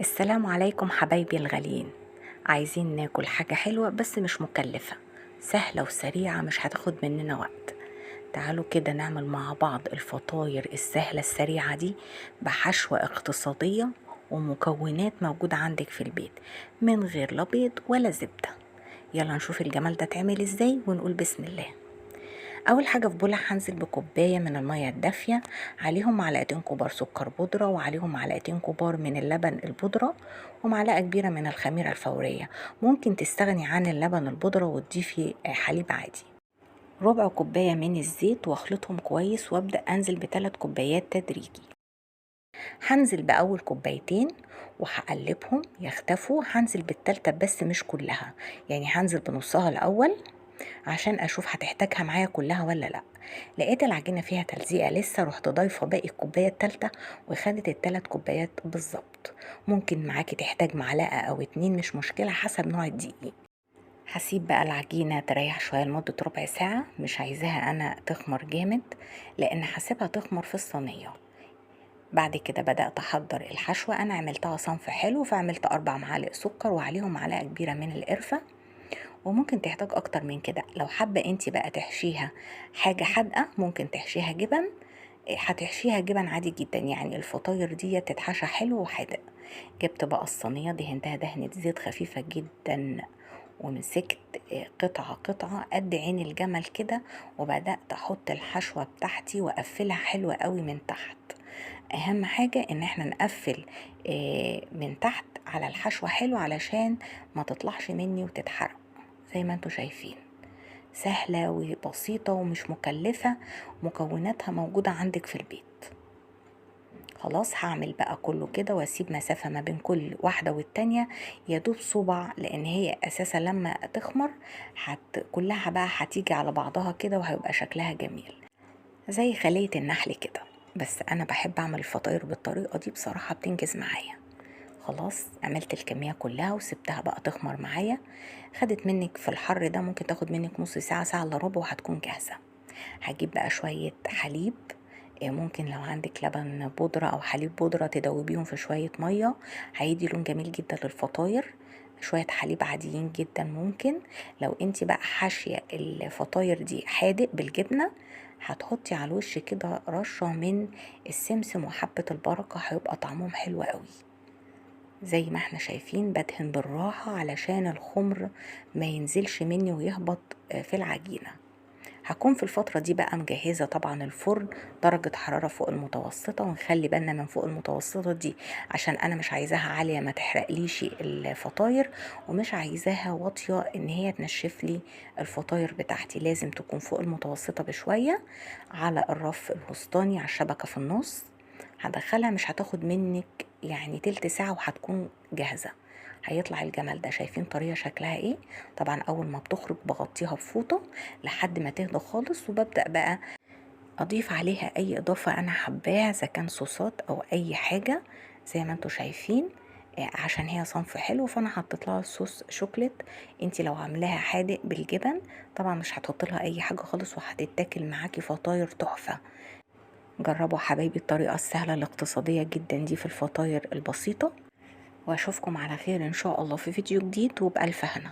السلام عليكم حبايبي الغاليين. عايزين ناكل حاجة حلوة بس مش مكلفة، سهلة وسريعة مش هتاخد مننا وقت. تعالوا كده نعمل مع بعض الفطاير السهلة السريعة دي بحشوة اقتصادية ومكونات موجودة عندك في البيت من غير لا بيض ولا زبدة. يلا نشوف الجمال ده اتعمل ازاي ونقول بسم الله. اول حاجه في بوله هنزل بكوبايه من الميه الدافيه، عليهم معلقتين كبار سكر بودره، وعليهم معلقتين كبار من اللبن البودره، ومعلقه كبيره من الخميره الفوريه. ممكن تستغني عن اللبن البودره وتضيفي حليب عادي. ربع كوبايه من الزيت واخلطهم كويس وابدا انزل بثلاث كوبايات تدريجي. هنزل باول كوبايتين وهقلبهم يختفوا، هنزل بالتالتة بس مش كلها، يعني هنزل بنصها الاول عشان اشوف هتحتاجها معايا كلها ولا لا. لقيت العجينه فيها تلزيقه لسه، رحت ضايفه باقي الكوبايه التالتة وخدت التلات كوبايات بالظبط. ممكن معاكي تحتاج معلقه او اتنين مش مشكله حسب نوع الدقيق. هسيب بقى العجينه تريح شويه لمده ربع ساعه، مش عايزاها انا تخمر جامد لان هسيبها تخمر في الصينيه. بعد كده بدأت أحضر الحشوة. أنا عملتها صنف حلو، فعملت 4 معالق سكر وعليهم معلقة كبيرة من القرفة، وممكن تحتاج اكتر من كده. لو حابة انتي بقى تحشيها حاجة حادقة ممكن تحشيها جبن، هتحشيها جبن عادي جدا، يعني الفطاير دي تتحشى حلو وحادق. جبت بقى الصينية دهنتها دهنة زيت خفيفة جدا، ومسكت قطعة قطعة قد عين الجمل كده، وبدأت احط الحشوة بتاعتي واقفلها حلوة قوي من تحت. اهم حاجة ان احنا نقفل من تحت على الحشوة حلو علشان ما تطلعش مني وتتحرق. زي ما انتوا شايفين سهلة وبسيطة ومش مكلفة، مكوناتها موجودة عندك في البيت. خلاص هعمل بقى كله كده واسيب مسافة ما بين كل واحدة والتانية يدوب صبع، لان هي اساسا لما تخمر كلها بقى هتيجي على بعضها كده وهيبقى شكلها جميل زي خلية النحل كده. بس انا بحب اعمل الفطاير بالطريقة دي، بصراحة بتنجز معايا. خلاص عملت الكمية كلها وسبتها بقى تخمر معايا. خدت منك في الحر ده ممكن تاخد منك نص ساعة، ساعة الا ربع وهتكون جاهزة. هجيب بقى شوية حليب، ممكن لو عندك لبن بودرة او حليب بودرة تدوبيهم في شوية مية، هيدي لون جميل جدا للفطاير. شوية حليب عاديين جدا ممكن. لو انت بقى حاشية الفطاير دي حادق بالجبنة، هتحطي على الوش كده رشة من السمسم وحبة البركة، هيبقى طعمهم حلو قوي. زي ما احنا شايفين بدهن بالراحة علشان الخمر ما ينزلش مني ويهبط في العجينة. هكون في الفترة دي بقى مجهزة طبعا الفرن درجة حرارة فوق المتوسطة، ونخلي بالنا من فوق المتوسطة دي عشان انا مش عايزاها عالية ما تحرقليش الفطاير، ومش عايزاها واطية ان هي تنشف لي الفطاير بتاعتي. لازم تكون فوق المتوسطة بشوية على الرف الوسطاني على الشبكة في النص. هدخلها مش هتاخد منك يعني تلت ساعة وهتكون جاهزة. هيطلع الجمال ده. شايفين طريقة شكلها ايه؟ طبعا اول ما بتخرج بغطيها بفوطة لحد ما تهدى خالص، وببدأ بقى اضيف عليها اي اضافة انا حباها، اذا كان صوصات او اي حاجة زي ما انتوا شايفين. عشان هي صنف حلو فانا حطيت لها صوص شوكليت. انتي لو عاملاها حادق بالجبن طبعا مش هتحط لها اي حاجة خالص، وهتتاكل معاكي فطاير تحفة. جربوا حبايبي الطريقة السهلة الاقتصادية جدا دي في الفطاير البسيطة، واشوفكم على خير ان شاء الله في فيديو جديد وبألف هنا.